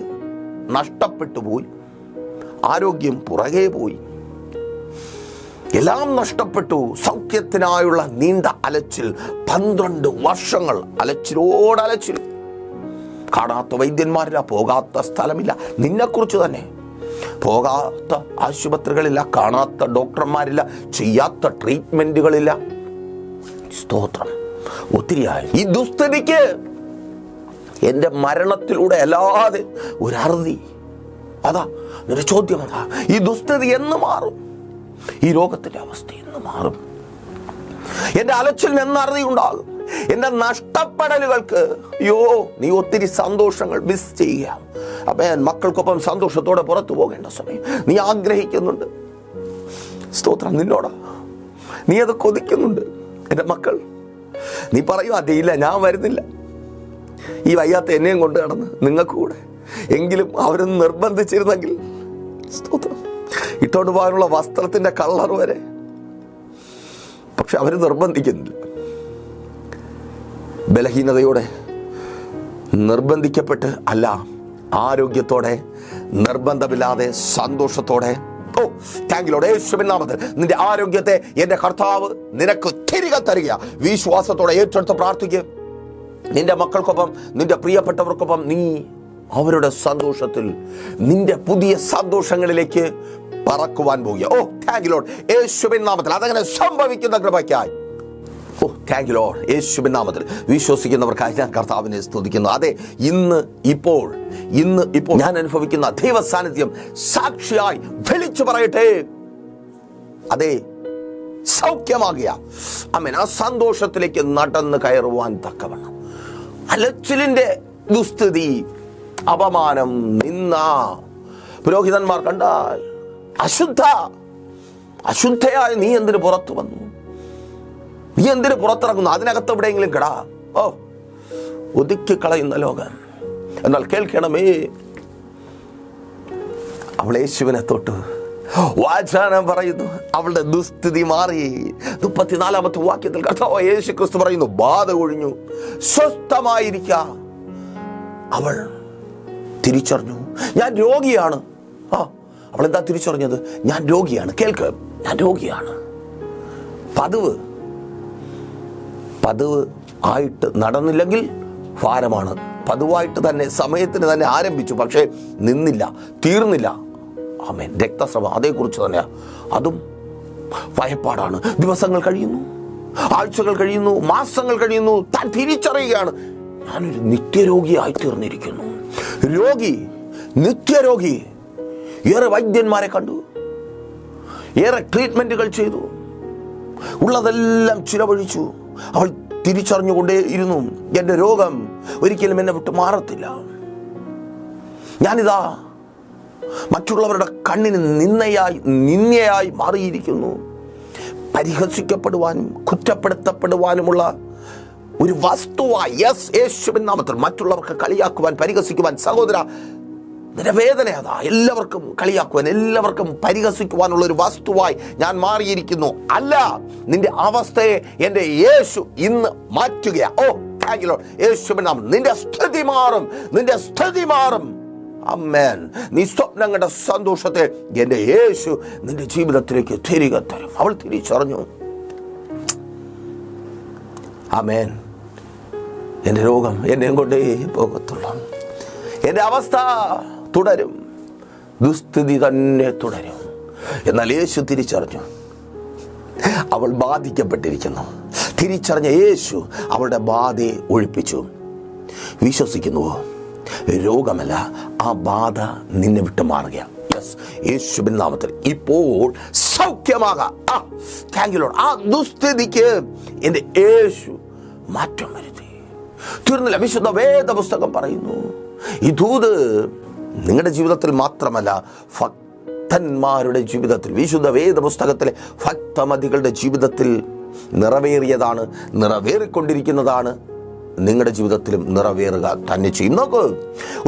നഷ്ടപ്പെട്ടു പോയി. ആരോഗ്യം പുറകെ പോയി. എല്ലാം നഷ്ടപ്പെട്ടു. സൗഖ്യത്തിനായുള്ള നീണ്ട അലച്ചിൽ, 12 വർഷങ്ങൾ അലച്ചിൽ. കാണാത്ത വൈദ്യന്മാരില്ല, പോകാത്ത സ്ഥലമില്ല. നിന്നെക്കുറിച്ച് തന്നെ പോകാത്ത ആശുപത്രികളില്ല, കാണാത്ത ഡോക്ടർമാരില്ല, ചെയ്യാത്ത ട്രീറ്റ്മെന്റുകളില്ല. സ്തോത്രം, ഒത്തിരിയായി. ഈ ദുസ്ഥിതിക്ക് എൻ്റെ മരണത്തിലൂടെ അല്ലാതെ ഒരു അറുതി. അതാ നിന്റെ ചോദ്യം. അതാ, ഈ ദുസ്ഥിതി എന്ന് മാറും? ഈ രോഗത്തിന്റെ അവസ്ഥ എന്ന് മാറും? എൻ്റെ അലച്ചിലിന് എന്ന് അറുതി ഉണ്ടാകും? എൻ്റെ നഷ്ടപ്പെടലുകൾക്ക് നീ ഒത്തിരി സന്തോഷങ്ങൾ മിസ് ചെയ്യുക. അപ്പം മക്കൾക്കൊപ്പം സന്തോഷത്തോടെ പുറത്തു പോകേണ്ട സമയം നീ ആഗ്രഹിക്കുന്നുണ്ട്. സ്തോത്രം, നിന്നോടാ, നീ അത് കൊതിക്കുന്നുണ്ട്. എൻ്റെ മക്കൾ, നീ പറയും, അതേയില്ല, ഞാൻ വരുന്നില്ല, ഈ വയ്യാത്ത എന്നെയും കൊണ്ട് നടന്ന് നിങ്ങൾക്ക് കൂടെ എങ്കിലും അവരൊന്ന് നിർബന്ധിച്ചിരുന്നെങ്കിൽ. സ്തോത്രം, ഇട്ടോണ്ട് പോകാനുള്ള വസ്ത്രത്തിന്റെ കളർ വരെ. പക്ഷെ അവർ നിർബന്ധിക്കുന്നില്ല. ബലഹീനതയോടെ നിർബന്ധിക്കപ്പെട്ട് അല്ല, ആരോഗ്യത്തോടെ, നിർബന്ധമില്ലാതെ, സന്തോഷത്തോടെ. താങ്ക് യു ലോർഡ്, യേശുവിൻ നാമത്തിൽ നിന്റെ ആരോഗ്യത്തെ എൻ്റെ കർത്താവ് നിനക്ക് തിരികെ തരിക. വിശ്വാസത്തോടെ ഏറ്റെടുത്ത് പ്രാർത്ഥിക്കുക. നിന്റെ മക്കൾക്കൊപ്പം, നിന്റെ പ്രിയപ്പെട്ടവർക്കൊപ്പം നീ അവരുടെ സന്തോഷത്തിൽ, നിന്റെ പുതിയ സന്തോഷങ്ങളിലേക്ക് പറക്കുവാൻ പോകുക. താങ്ക് യു ലോർഡ്, യേശുവിൻ നാമത്തിൽ അതങ്ങനെ സംഭവിക്കുന്ന കൃപയ്ക്കായി താങ്ക് യു ലോർഡ്, യേശുവിൻ നാമത്തിൽ വിശ്വസിക്കുന്നവർക്കായി ഞാൻ കർത്താവിനെ സ്തുതിക്കുന്നു. അതെ, ഇന്ന് ഇപ്പോൾ ഞാൻ അനുഭവിക്കുന്ന ദൈവ സാന്നിധ്യം സാക്ഷിയായി വിളിച്ചു പറയട്ടെ. അതെ, സൗഖ്യമാകിയ ആമേൻ, ആ സന്തോഷത്തിലേക്ക് നടന്ന് കയറുവാൻ തക്കവണ്ണം അലച്ചിലിന്റെ ദുസ്ഥിതി, അപമാനം, നിന്ന, പുരോഹിതന്മാർ കണ്ടാൽ അശുദ്ധയായ നീ എന്തിന് പുറത്തു വന്നു, നീ എന്തിന് പുറത്തിറങ്ങുന്നു, അതിനകത്ത് എവിടെയെങ്കിലും കിടാ. ഓ, ഒതുക്കിക്കളയുന്ന ലോകം. എന്നാൽ കേൾക്കണമേ, അവൾ യേശുവിനെ തൊട്ട് വാചാനം പറയുന്നു, അവളുടെ ദുസ്ഥിതി മാറി. 34-ാമത്തെ വാക്യത്തിൽ കർത്താവ് യേശു ക്രിസ്തു പറയുന്നു, ബാധ ഒഴിഞ്ഞു, സ്വസ്ഥമായിരിക്ക. അവൾ തിരിച്ചറിഞ്ഞു, ഞാൻ രോഗിയാണ്. അവൾ എന്താ തിരിച്ചറിഞ്ഞത്? ഞാൻ രോഗിയാണ്. കേൾക്ക്, ഞാൻ രോഗിയാണ്. പതിവ് ആയിട്ട് നടന്നില്ലെങ്കിൽ ഭാരമാണ്. പതിവായിട്ട് തന്നെ സമയത്തിന് തന്നെ ആരംഭിച്ചു, പക്ഷേ നിന്നില്ല, തീർന്നില്ല. ആമേൻ. രക്തസ്രവം അതേക്കുറിച്ച് തന്നെയാ. അതും ഭയപ്പാടാണ്. ദിവസങ്ങൾ കഴിയുന്നു, ആഴ്ചകൾ കഴിയുന്നു, മാസങ്ങൾ കഴിയുന്നു. താൻ തിരിച്ചറിയുകയാണ്, ഞാനൊരു നിത്യരോഗിയായി തീർന്നിരിക്കുന്നു. രോഗി, നിത്യരോഗി. ഏറെ വൈദ്യന്മാരെ കണ്ടു, ഏറെ ട്രീറ്റ്മെന്റുകൾ ചെയ്തു, ഉള്ളതെല്ലാം ചിലവഴിച്ചു. അവൾ തിരിച്ചറിഞ്ഞുകൊണ്ടേ ഇരുന്നു, എൻ്റെ രോഗം ഒരിക്കലും എന്നെ വിട്ട് മാറത്തില്ല. ഞാനിതാ മറ്റുള്ളവരുടെ കണ്ണിന് നിന്ദയായി മാറിയിരിക്കുന്നു. പരിഹസിക്കപ്പെടുവാനും കുറ്റപ്പെടുത്തപ്പെടുവാനുമുള്ള ഒരു വസ്തുവായി, യേശുവിൻ നാമത്തിൽ മറ്റുള്ളവർക്ക് കളിയാക്കുവാൻ, പരിഹസിക്കുവാൻ, സഹോദര നിന്റെ വേദന അതാ. എല്ലാവർക്കും കളിയാക്കുവാൻ, എല്ലാവർക്കും പരിഹസിക്കുവാനുള്ള ഒരു വസ്തുവായി ഞാൻ മാറിയിരിക്കുന്നു. അല്ല, നിന്റെ അവസ്ഥയെ എൻ്റെ യേശു ഇന്ന് മാറ്റുകയാ. ഓ, താങ്ക് യു ലോർഡ്. യേശുവിൻ നാമത്തിൽ നിന്റെ സ്ഥിതി മാറും, നിന്റെ സ്ഥിതി മാറും. ആമേൻ. നീ സ്വപ്നം കണ്ട സന്തോഷത്തെ എൻ്റെ യേശു നിന്റെ ജീവിതത്തിലേക്ക് തിരികെ തരും. അവൾ തിരിച്ചറിഞ്ഞു. ആമേൻ. എൻ്റെ രോഗം എന്നെയും കൊണ്ടേ പോകത്തുള്ളൂ, എൻ്റെ അവസ്ഥ തുടരും, ദുസ്ഥിതി തന്നെ തുടരും. എന്നാൽ യേശു തിരിച്ചറിഞ്ഞു, അവൾ ബാധിക്കപ്പെട്ടിരിക്കുന്നു. തിരിച്ചറിഞ്ഞ യേശു അവളുടെ ബാധയെ ഒഴിപ്പിച്ചു. വിശ്വസിക്കുന്നുവോ? രോഗമല്ല, ആ ബാധ നിന്നെ വിട്ട് മാറുകയാണ്. യേശുവിൻ നാമത്തിൽ ഇപ്പോൾ സൗഖ്യമാകാം. Thank you Lord. ആ ദുസ്ഥിതിക്ക് എൻ്റെ യേശു മാറ്റം വരുത്തി. തീർന്നില്ല. വിശുദ്ധ വേദപുസ്തകം പറയുന്നു, ഈ ദൂത് നിങ്ങളുടെ ജീവിതത്തിൽ മാത്രമല്ല, ഭക്തന്മാരുടെ ജീവിതത്തിൽ, വിശുദ്ധ വേദപുസ്തകത്തിലെ ഭക്തമതികളുടെ ജീവിതത്തിൽ നിറവേറിയതാണ്, നിറവേറിക്കൊണ്ടിരിക്കുന്നതാണ്. നിങ്ങളുടെ ജീവിതത്തിലും നിറവേറുക തന്നെ ചെയ്യും. നോക്ക്,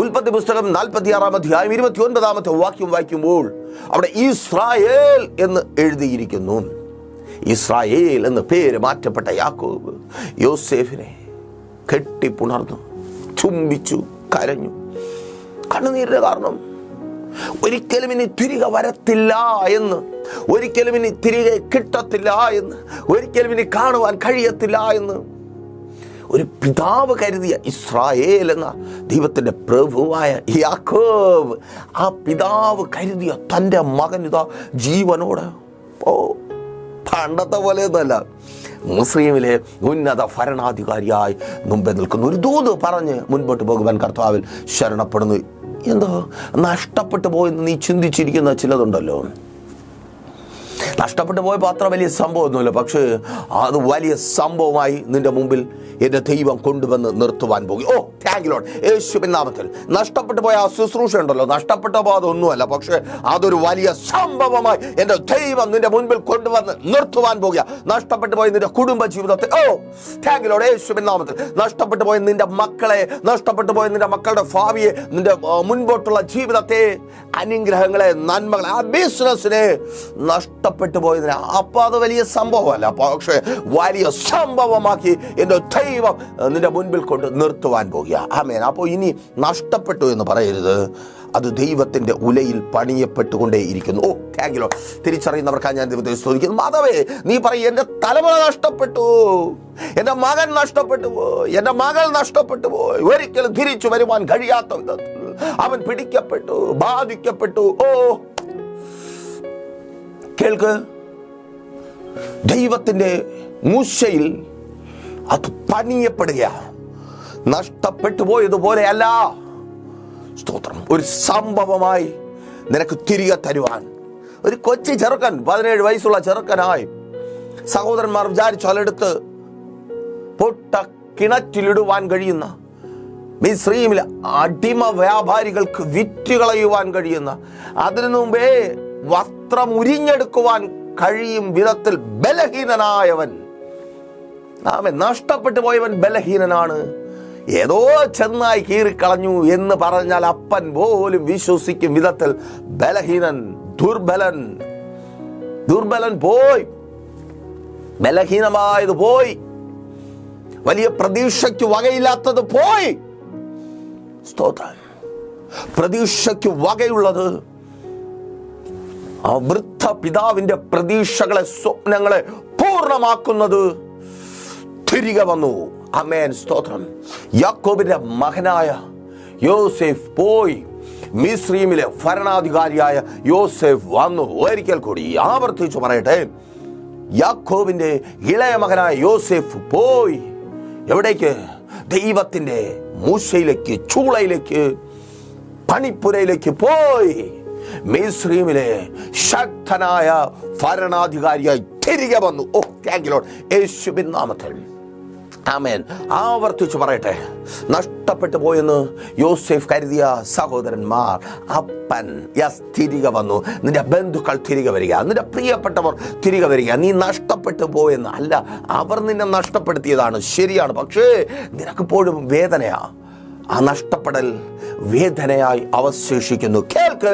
ഉൽപ്പത്തി പുസ്തകം 46-ാം അധ്യായം 29-ാമത്തെ വാക്യം വായിക്കുമ്പോൾ അവിടെ ഇസ്രായേൽ എന്ന് എഴുതിയിരിക്കുന്നു. ഇസ്രായേൽ എന്ന് പേര് മാറ്റപ്പെട്ട യാക്കോബ് യോസേഫിനെ കെട്ടിപ്പുണർന്നു, ചുംബിച്ചു, കരഞ്ഞു. കണ്ണുനീരിന്റെ കാരണം ഒരിക്കലും ഇനി തിരികെ വരത്തില്ല എന്ന്, ഒരിക്കലും ഇനി തിരികെ കിട്ടത്തില്ല എന്ന്, ഒരിക്കലും ഇനി കാണുവാൻ കഴിയത്തില്ല എന്ന് ഒരു പിതാവ് കരുതിയ ഇസ്രായേൽ എന്ന ദൈവത്തിൻ്റെ പ്രഭുവായ യാക്കോബ്, ആ പിതാവ് കരുതിയ തൻ്റെ മകനിതാ ജീവനോട്. പണ്ടത്തെ പോലെയൊന്നുമല്ല, മുസ്ലിമിലെ ഉന്നത ഭരണാധികാരിയായി മുമ്പേ നിൽക്കുന്നു. ഒരു ദൂത് പറഞ്ഞ് മുൻപോട്ട് പോകുവാൻ കർത്താവിൽ ശരണപ്പെടുന്നു. എന്തോ നഷ്ടപ്പെട്ടു പോയെന്ന് നീ ചിന്തിച്ചിരിക്കുന്ന ചിലതുണ്ടല്ലോ. നഷ്ടപ്പെട്ടു പോയപ്പോൾ അത്ര വലിയ സംഭവമൊന്നുമില്ല, പക്ഷേ അത് വലിയ സംഭവമായി നിന്റെ മുമ്പിൽ എൻ്റെ ദൈവം കൊണ്ടുവന്ന് നിർത്തുവാൻ പോകും. ഓ, താങ്ക് യു ലോർഡ്. യേശുവിൻ നാമത്തിൽ നഷ്ടപ്പെട്ടു പോയ ആ ശുശ്രൂഷ ഉണ്ടല്ലോ, നഷ്ടപ്പെട്ട അതൊന്നുമല്ല, പക്ഷേ അതൊരു വലിയ സംഭവമായി എൻ്റെ ദൈവം നിന്റെ മുൻപിൽ കൊണ്ടുവന്ന് നിർത്തുവാൻ പോകുക. നഷ്ടപ്പെട്ടു പോയ നിന്റെ കുടുംബ ജീവിതത്തെ, ഓ താങ്ക് യു ലോർഡ്, യേശുവിൻ നാമത്തിൽ നഷ്ടപ്പെട്ടു പോയ നിന്റെ മക്കളെ, നഷ്ടപ്പെട്ടു പോയ നിന്റെ മക്കളുടെ ഭാവിയെ, നിന്റെ മുൻപോട്ടുള്ള ജീവിതത്തെ, അനുഗ്രഹങ്ങളെ, നന്മകളെ, ആ ബിസിനസ്സിനെ നഷ്ടപ്പെട്ടു പോയതിന് അപ്പൊ അത് വലിയ സംഭവമല്ല, പക്ഷേ വലിയ സംഭവമാക്കി എൻ്റെ ദൈവം നിന്റെ മുൻപിൽ കൊണ്ട് നിർത്തുവാൻ പോകുക. ആമേൻ. അപ്പോൾ ഇനി നഷ്ടപ്പെട്ടു എന്ന് പറയരുത്, അത് ദൈവത്തിന്റെ ഉലയിൽ പണിയപ്പെട്ടുകൊണ്ടേ ഇരിക്കുന്നു. ഓ താങ്ക് യു ലോർഡ്. തിരിച്ചറിയുന്നവർക്കാണ് ഞാൻ ദൈവത്തെ സ്തുതിക്കുന്നു. മാധവേ, നീ പറയും എൻ്റെ തലമുറ നഷ്ടപ്പെട്ടു, എൻ്റെ മകൻ നഷ്ടപ്പെട്ടു പോയി, എൻ്റെ മകൾ നഷ്ടപ്പെട്ടു പോയി, ഒരിക്കലും തിരിച്ചു വരുവാൻ കഴിയാത്ത വിധത്തിൽ അവൻ പിടിക്കപ്പെട്ടു, ബാധിക്കപ്പെട്ടു. ഓ കേൾക്ക്, ദൈവത്തിന്റെ മൂശയിൽ അത് പണിയപ്പെടുക. നഷ്ടപ്പെട്ടു പോയതുപോലെയല്ല, സ്തോത്രം, ഒരു സംഭവമായി നിനക്ക് തിരികെ തരുവാൻ. ഒരു കൊച്ചു ചെറുക്കൻ, 17 വയസ്സുള്ള ചെറുക്കനായി സഹോദരന്മാർ വിചാരിച്ചാലെടുത്ത് പൊട്ട കിണറ്റിലിടുവാൻ കഴിയുന്ന മിസ്രയീമിലെ അടിമ വ്യാപാരികൾക്ക് വിറ്റുകളയുവാൻ കഴിയുന്ന, അതിനു മുമ്പേ വസ്ത്രം ഉരിഞ്ഞെടുക്കുവാൻ കഴിയും വിധത്തിൽ ബലഹീനനായവൻ, അവൻ നഷ്ടപ്പെട്ടു പോയവൻ ബലഹീനനാണ്. ഏതോ ചെന്നായി കീറിക്കളഞ്ഞു എന്ന് പറഞ്ഞാൽ അപ്പൻ പോലും വിശ്വസിക്കും വിധത്തിൽ ബലഹീനൻ, ദുർബലൻ പോയി, ബലഹീനമായത് പോയി, വലിയ പ്രതീക്ഷയ്ക്ക് വകയില്ലാത്തത് പോയി. സ്തോത്രം. പ്രതീക്ഷയ്ക്ക് വകയുള്ളത് ആ വൃദ്ധ പിതാവിന്റെ പ്രതീക്ഷകളെ, സ്വപ്നങ്ങളെ പൂർണ്ണമാക്കുന്നത് തിരികെ വന്നു. ആമേൻ. സ്തോത്രം. യാക്കോബിന്റെ മകനായ യോസേഫ് പോയി, മിസ്രയീമിലെ ഭരണാധികാരിയായ യോസേഫ് വന്നു. ഒരിക്കൽ കൂടി ആവർത്തിച്ചു പറയട്ടെ, യാക്കോബിന്റെ ഇളയ മകനായ യോസേഫ് പോയി. എവിടേക്ക്? ദൈവത്തിന്റെ മൂശയിലേക്ക്, ചൂളയിലേക്ക്, പണിപ്പുരയിലേക്ക് പോയി. മിസ്രയീമിലെ ശക്തനായ ഭരണാധികാരിയായി തിരികെ വന്നു. ഓ, താങ്ക് യു ലോർഡ്. യേശുവിൻ നാമത്തിൽ ആമേൻ. ആവർത്തിച്ചു പറയട്ടെ, നഷ്ടപ്പെട്ടു പോയെന്ന് യോസേഫ് കരുതിയ സഹോദരന്മാർ, അപ്പൻ തിരികെ വന്നു. നിന്റെ ബന്ധുക്കൾ തിരികെ വരിക, നിന്റെ പ്രിയപ്പെട്ടവർ തിരികെ വരിക. നീ നഷ്ടപ്പെട്ടു പോയെന്ന് അല്ല, അവർ നിന്നെ നഷ്ടപ്പെടുത്തിയതാണ്, ശരിയാണ്. പക്ഷേ നിനക്കിപ്പോഴും വേദനയാ. ആ നഷ്ടപ്പെടൽ വേദനയായി അവശേഷിക്കുന്നു. കേൾക്ക്,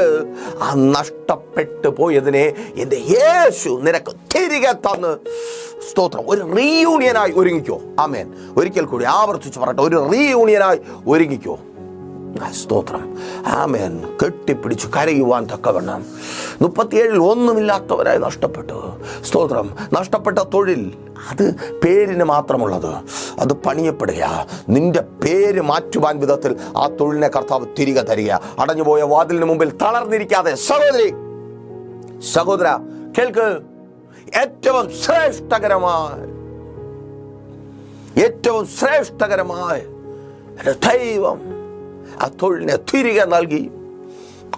ആ നഷ്ടപ്പെട്ടു പോയതിനെ എൻ്റെ യേശു നിനക്ക് തിരികെ തന്ന്, സ്തോത്രം, ഒരു റീയൂണിയനായി ഒരുങ്ങിക്കോ. ആമേൻ. ഒരിക്കൽ കൂടി ആവർത്തിച്ച് പറയട്ടെ, ഒരു റീയൂണിയനായി ഒരുങ്ങിക്കോ. സ്തോത്രം. ആമേൻ. കെട്ടിപ്പിടിച്ചു കരയുവാൻ തക്കവണ്ണം 37 ഒന്നുമില്ലാത്തവരായി നഷ്ടപ്പെട്ടു. സ്തോത്രം. നഷ്ടപ്പെട്ട തൊഴിൽ, അത് പേരിന് മാത്രമുള്ളത്, അത് പണിയപ്പെടുക. നിന്റെ പേര് മാറ്റുവാൻ വിധത്തിൽ ആ തൊഴിലിനെ കർത്താവ് തിരികെ തരിക. അടഞ്ഞുപോയ വാതിലിന് മുമ്പിൽ തളർന്നിരിക്കാതെ സഹോദര കേൾക്ക്, ഏറ്റവും ശ്രേഷ്ഠകരമായ ദൈവം ആ തൊഴിലിനെ തിരികെ നൽകി.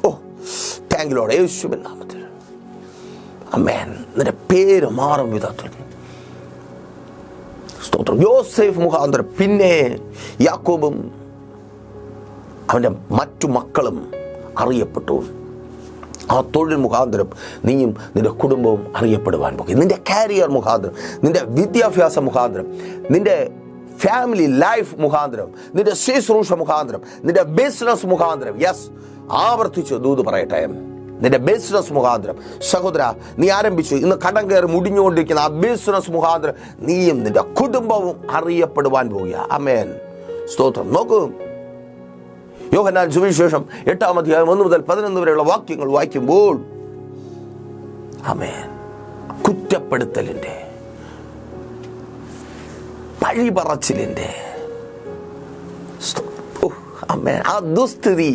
ഓ, താങ്ക് യു ലോർഡ്. യേശുവിൻ നാമത്തിൽ ആമേൻ. നിന്റെ പേര് മാറും വിധത്തിൽ, സ്തോത്രം. യോസേഫ് മുഖാന്തരം പിന്നെ യാക്കോബും അവൻ്റെ മറ്റു മക്കളും അറിയപ്പെട്ടു. ആ തൊഴിൽ മുഖാന്തരം നീയും നിന്റെ കുടുംബവും അറിയപ്പെടുവാൻ പോകും. നിന്റെ കാരിയർ മുഖാന്തരം, നിന്റെ വിദ്യാഭ്യാസ മുഖാന്തരം, നിന്റെ ഫാമിലി ലൈഫ് മുഖാന്തരം, നിന്റെ ശുശ്രൂഷ മുഖാന്തരം, നിന്റെ ബിസിനസ് മുഖാന്തരം. ആവർത്തിച്ച് ദൂത് പറയട്ടെ, നിന്റെ ബിസിനസ് മുഖാന്തരം. സഹോദര, നീ ആരംഭിച്ചു ഇന്ന് കടം കയറി മുടിഞ്ഞുകൊണ്ടിരിക്കുന്ന ആ ബിസിനസ് മുഖാന്തരം നീയും നിന്റെ കുടുംബവും അറിയപ്പെടുവാൻ പോകുക. ആമേൻ. സ്തോത്രം. നോക്കൂ, യോഹന്നാൻ സുവിശേഷം 8-ാം അധ്യായം 1 മുതൽ 11 വരെയുള്ള വാക്യങ്ങൾ വായിക്കുമ്പോൾ, ആമേൻ, കുറ്റപ്പെടുത്തലിന്റെ, പഴിപറച്ചിലിന്റെ, ആമേൻ, ആ ദുസ്ഥിതി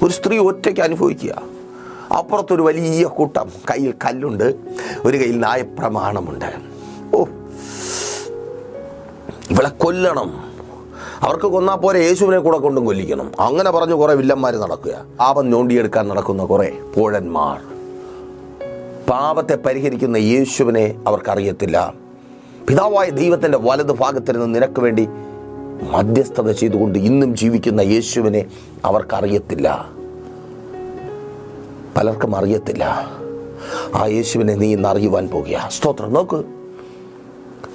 ഒരു സ്ത്രീ ഒറ്റയ്ക്ക് അനുഭവിക്കുക. അപ്പുറത്തൊരു വലിയ കൂട്ടം, കയ്യിൽ കല്ലുണ്ട്, ഒരു കയ്യിൽ ന്യായപ്രമാണമുണ്ട്. ഓ, ഇവളെ കൊല്ലണം, അവർക്ക് കൊന്നാൽ പോരെ, യേശുവിനെ കൂടെ കൊണ്ടും കൊല്ലിക്കണം. അങ്ങനെ പറഞ്ഞു കുറേ വില്ലന്മാർ നടക്കുക. പാപം ഞോണ്ടിയെടുക്കാൻ നടക്കുന്ന കുറേ പോഴന്മാർ. പാപത്തെ പരിഹരിക്കുന്ന യേശുവിനെ അവർക്കറിയത്തില്ല. പിതാവായ ദൈവത്തിൻ്റെ വലത് ഭാഗത്തിരുന്ന് നിനക്ക് വേണ്ടി മധ്യസ്ഥത ചെയ്തുകൊണ്ട് ഇന്നും ജീവിക്കുന്ന യേശുവിനെ അവർക്കറിയത്തില്ല. പലർക്കും അറിയത്തില്ല. ആ യേശുവിനെ നീ ഇന്ന് അറിയുവാൻ പോകുക. സ്തോത്രം. നോക്ക്,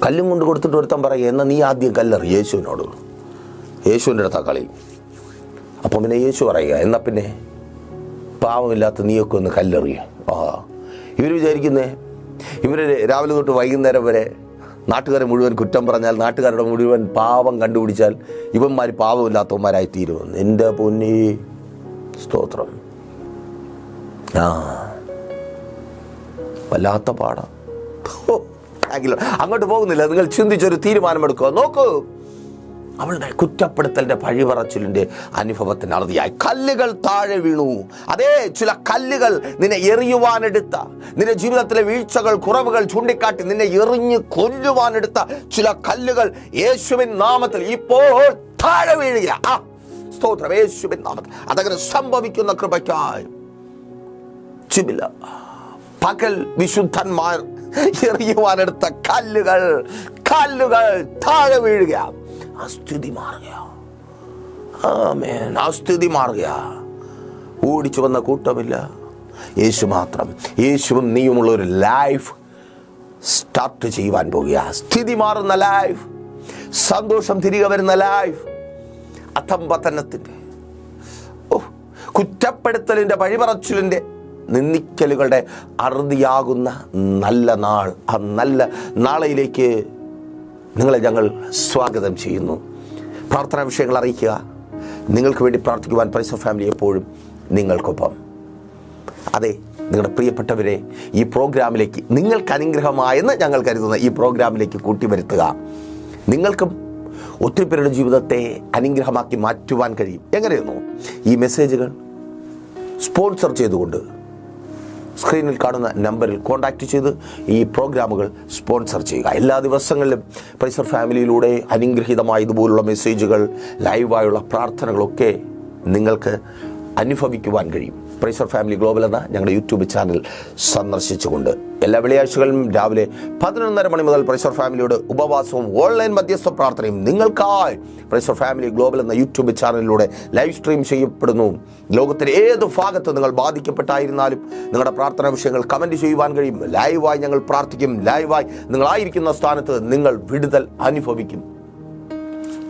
കല്ലും കൊണ്ട് കൊടുത്തിട്ട് ഒരുത്തം പറയുക, എന്നാൽ നീ ആദ്യം കല്ലെറി യേശുവിനോട്. യേശുവിൻ്റെ അടുത്താ കളി. അപ്പം പിന്നെ യേശു പറയുക, എന്നാൽ പിന്നെ പാവമില്ലാത്ത നീയൊക്കെ ഒന്ന് കല്ലെറിയുക. ഇവർ വിചാരിക്കുന്നേ, ഇവർ രാവിലെ തൊട്ട് വൈകുന്നേരം വരെ നാട്ടുകാരെ മുഴുവൻ കുറ്റം പറഞ്ഞാൽ, നാട്ടുകാരുടെ മുഴുവൻ പാവം കണ്ടുപിടിച്ചാൽ ഇവന്മാർ പാവമില്ലാത്തവന്മാരായി തീരുമെന്ന്. എൻ്റെ പൊന്നേ, സ്തോത്രം. വല്ലാത്ത പാടാ. അങ്ങോട്ട് പോകുന്നില്ല. നിങ്ങൾ ചിന്തിച്ചൊരു തീരുമാനമെടുക്കുക. നോക്കൂ, അവളുടെ കുറ്റപ്പെടുത്തലിന്റെ പഴിപറച്ചിലിന്റെ അനുഭവത്തിന് അറുതിയായി കല്ലുകൾ താഴെ വീണു. അതേ, ചില കല്ലുകൾ നിന്നെ എറിയുവാനെടുത്ത, നിന്റെ ജീവിതത്തിലെ വീഴ്ചകൾ, കുറവുകൾ ചൂണ്ടിക്കാട്ടി നിന്നെ എറിഞ്ഞു കൊല്ലുവാനെടുത്ത ചില കല്ലുകൾ യേശുവിൻ നാമത്തിൽ ഇപ്പോൾ താഴെ വീഴുക. സ്തോത്രം. യേശുവിൻ നാമത്തിൽ അതങ്ങനെ സംഭവിക്കുന്ന കൃപയ്ക്കായി ചില പകൽ വിശുദ്ധന്മാർ എറിയുവാനെടുത്ത കല്ലുകൾ താഴെ വീഴുക. ആ സ്ഥിതി മാറുക. ആമേൻ. ആ സ്ഥിതി മാറുക. ഓടിച്ചു വന്ന കൂട്ടമില്ല, യേശു മാത്രം. യേശുവും നീയുമുള്ള ഒരു ലൈഫ് സ്റ്റാർട്ട് ചെയ്യുവാൻ പോകുക. സ്ഥിതി മാറുന്ന ലൈഫ്, സന്തോഷം തിരികെ വരുന്ന ലൈഫ്, അധംപതനത്തിൻ്റെ കുറ്റപ്പെടുത്തലിൻ്റെ വഴിപറച്ചിലിൻ്റെ നിന്ദിക്കലുകളുടെ അറുതിയാകുന്ന നല്ല നാൾ, ആ നല്ല നാളയിലേക്ക് നിങ്ങളെ ഞങ്ങൾ സ്വാഗതം ചെയ്യുന്നു. പ്രാർത്ഥനാ വിഷയങ്ങൾ അറിയിക്കുക. നിങ്ങൾക്ക് വേണ്ടി പ്രാർത്ഥിക്കുവാൻ പ്രൈസ് ഓഫ് ഫാമിലി എപ്പോഴും നിങ്ങൾക്കൊപ്പം. അതെ, നിങ്ങളുടെ പ്രിയപ്പെട്ടവരെ ഈ പ്രോഗ്രാമിലേക്ക്, നിങ്ങൾക്ക് അനുഗ്രഹമായെന്ന് ഞങ്ങൾ കരുതുന്ന ഈ പ്രോഗ്രാമിലേക്ക് കൂട്ടിവരുത്തുക. നിങ്ങൾക്കും ഒത്തിരി പേരുടെ ജീവിതത്തെ അനുഗ്രഹമാക്കി മാറ്റുവാൻ കഴിയും. എങ്ങനെയെന്നോ, ഈ മെസ്സേജുകൾ സ്പോൺസർ ചെയ്തുകൊണ്ട് സ്ക്രീനിൽ കാണുന്ന നമ്പറിൽ കോൺടാക്റ്റ് ചെയ്ത് ഈ പ്രോഗ്രാമുകൾ സ്പോൺസർ ചെയ്യുക. എല്ലാ ദിവസങ്ങളിലും പ്രൈസർ ഫാമിലിയിലൂടെ അനുഗ്രഹീതമായ ഇതുപോലുള്ള മെസ്സേജുകൾ, ലൈവായുള്ള പ്രാർത്ഥനകളൊക്കെ നിങ്ങൾക്ക് അനുഭവിക്കുവാൻ കഴിയും. പ്രൈസർ ഫാമിലി ഗ്ലോബൽ എന്ന ഞങ്ങളുടെ യൂട്യൂബ് ചാനൽ സന്ദർശിച്ചുകൊണ്ട് എല്ലാ വെള്ളിയാഴ്ചകളിലും രാവിലെ 11:30 മണി മുതൽ പ്രൈസർ ഫാമിലിയുടെ ഉപവാസവും ഓൺലൈൻ മധ്യസ്ഥ പ്രാർത്ഥനയും നിങ്ങൾക്കായി പ്രൈസർ ഫാമിലി ഗ്ലോബൽ എന്ന യൂട്യൂബ് ചാനലിലൂടെ ലൈവ് സ്ട്രീം ചെയ്യപ്പെടുന്നു. ലോകത്തിലെ ഏത് ഭാഗത്ത് നിങ്ങൾ ബാധിക്കപ്പെട്ടായിരുന്നാലും നിങ്ങളുടെ പ്രാർത്ഥനാ വിഷയങ്ങൾ കമൻറ്റ് ചെയ്യുവാൻ കഴിയും. ലൈവായി ഞങ്ങൾ പ്രാർത്ഥിക്കും. ലൈവായി നിങ്ങളായിരിക്കുന്ന സ്ഥാനത്ത് നിങ്ങൾ വിടുതൽ അനുഭവിക്കും.